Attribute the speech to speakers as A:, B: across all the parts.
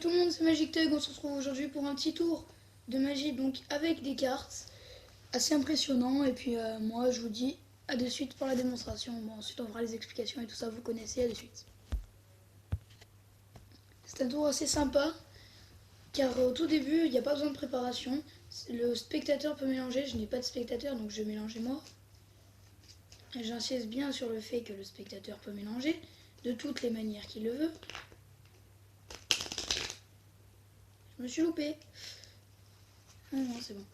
A: tout le monde, c'est Magic Tug. On se retrouve aujourd'hui pour un petit tour de magie, donc avec des cartes assez impressionnant. Et puis moi je vous dis à de suite pour la démonstration. Bon, ensuite on fera les explications et tout ça, vous connaissez, à de suite. C'est un tour assez sympa car au tout début il n'y a pas besoin de préparation. Le spectateur peut mélanger, je n'ai pas de spectateur donc je vais mélanger moi. J'insiste bien sur le fait que le spectateur peut mélanger de toutes les manières qu'il le veut. Je me suis loupé. Ah non, c'est bon.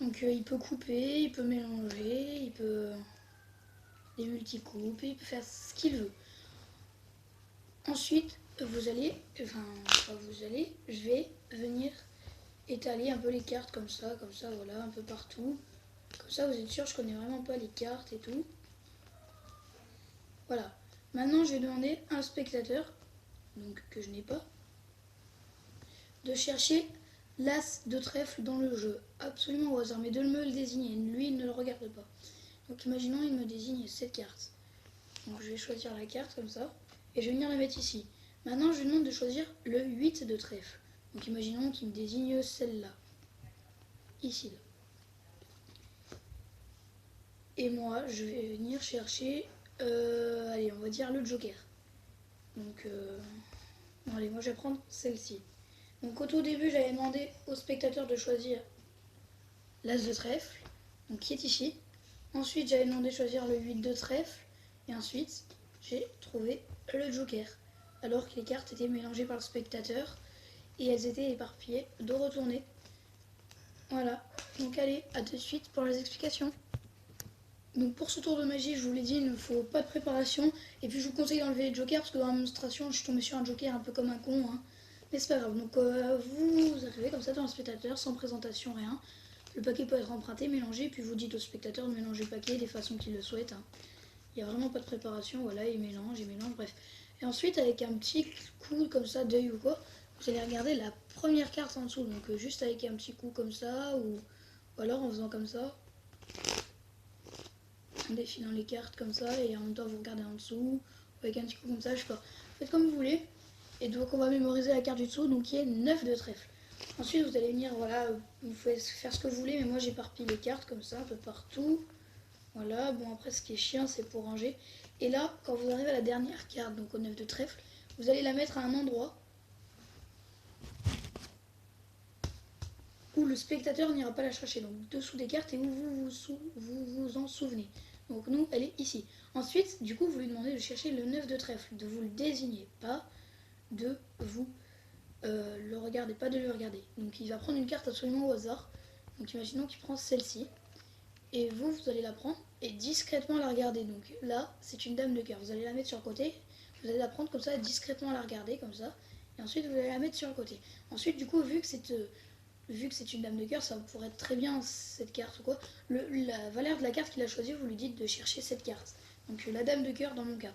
A: Donc il peut couper, il peut mélanger, il peut des multicoupes, il peut faire ce qu'il veut. Ensuite, je vais venir étaler un peu les cartes comme ça, voilà, un peu partout. Comme ça, vous êtes sûr, je connais vraiment pas les cartes et tout. Voilà. Maintenant, je vais demander à un spectateur, donc que je n'ai pas, de chercher l'as de trèfle dans le jeu, absolument au hasard, mais de me le désigner. Lui, il ne le regarde pas. Donc imaginons, il me désigne cette carte. Donc je vais choisir la carte comme ça, et je vais venir la mettre ici. Maintenant, je lui demande de choisir le 8 de trèfle. Donc imaginons qu'il me désigne celle-là, ici. Là. Et moi, je vais venir chercher, allez, on va dire le joker. Donc, bon, allez, moi je vais prendre celle-ci. Donc au tout début, j'avais demandé au spectateur de choisir l'as de trèfle, donc qui est ici. Ensuite, j'avais demandé de choisir le 8 de trèfle. Et ensuite, j'ai trouvé le joker. Alors que les cartes étaient mélangées par le spectateur. Et elles étaient éparpillées de retourner. Voilà. Donc allez, à tout de suite pour les explications. Donc pour ce tour de magie, je vous l'ai dit, il ne faut pas de préparation. Et puis je vous conseille d'enlever les jokers parce que dans la démonstration, je suis tombée sur un joker un peu comme un con. Hein. Mais c'est pas grave. Donc vous arrivez comme ça dans le spectateur, sans présentation, rien. Le paquet peut être emprunté, mélangé, puis vous dites au spectateur de mélanger le paquet des façons qu'il le souhaite. Hein. Il n'y a vraiment pas de préparation, voilà, il mélange, bref. Et ensuite, avec un petit coup comme ça d'œil ou quoi, vous allez regarder la première carte en dessous. Donc juste avec un petit coup comme ça, ou alors en faisant comme ça, en défilant les cartes comme ça, et en même temps vous regardez en dessous, ou avec un petit coup comme ça, je sais pas. Faites comme vous voulez. Et donc on va mémoriser la carte du dessous, donc qui est 9 de trèfle. Ensuite vous allez venir, voilà, vous pouvez faire ce que vous voulez, mais moi j'éparpille les cartes comme ça, un peu partout. Voilà, bon après ce qui est chiant c'est pour ranger. Et là, quand vous arrivez à la dernière carte, donc au 9 de trèfle, vous allez la mettre à un endroit où le spectateur n'ira pas la chercher, donc dessous des cartes et où vous en souvenez. Donc nous, elle est ici. Ensuite, du coup, vous lui demandez de chercher le 9 de trèfle, de vous le désigner, pas de vous le regarder, pas de le regarder. Donc il va prendre une carte absolument au hasard. Donc imaginons qu'il prend celle-ci. Et vous allez la prendre et discrètement la regarder. Donc là, c'est une dame de cœur. Vous allez la mettre sur le côté. Vous allez la prendre comme ça, discrètement la regarder comme ça. Et ensuite, vous allez la mettre sur le côté. Ensuite, du coup, vu que c'est une dame de cœur, ça pourrait être très bien cette carte ou quoi. La valeur de la carte qu'il a choisie, vous lui dites de chercher cette carte. Donc la dame de cœur dans mon cas.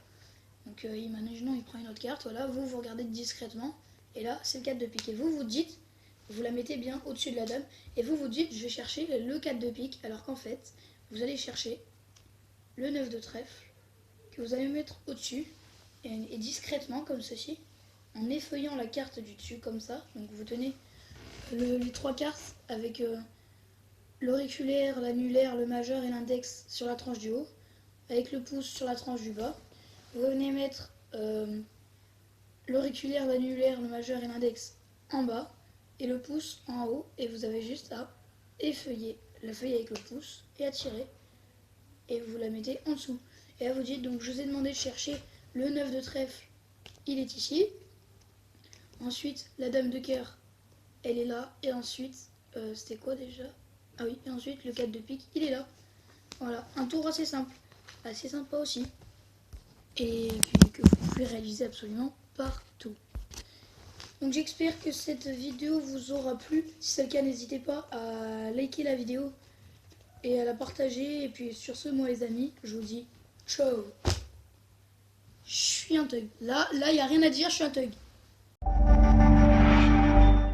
A: Donc imaginons, il prend une autre carte. Voilà, vous regardez discrètement. Et là, c'est le 4 de pique. Et vous dites, vous la mettez bien au-dessus de la dame et vous dites je vais chercher le 4 de pique, alors qu'en fait vous allez chercher le 9 de trèfle que vous allez mettre au-dessus et discrètement comme ceci, en effeuillant la carte du dessus comme ça. Donc vous tenez les trois cartes avec l'auriculaire, l'annulaire, le majeur et l'index sur la tranche du haut, avec le pouce sur la tranche du bas. Vous venez mettre l'auriculaire, l'annulaire, le majeur et l'index en bas et le pouce en haut, et vous avez juste à effeuiller la feuille avec le pouce et à tirer et vous la mettez en dessous. Et là vous dites, donc je vous ai demandé de chercher le 9 de trèfle, il est ici. Ensuite la dame de cœur, elle est là. Et ensuite c'était quoi déjà? Ah oui, et ensuite le 4 de pique, il est là. Voilà, un tour assez simple, assez sympa aussi, et puis que vous pouvez réaliser absolument partout. Donc j'espère que cette vidéo vous aura plu. Si c'est le cas, n'hésitez pas à liker la vidéo et à la partager. Et puis sur ce, moi les amis, je vous dis ciao. Je suis un thug. Là, il n'y a rien à dire, je suis un thug.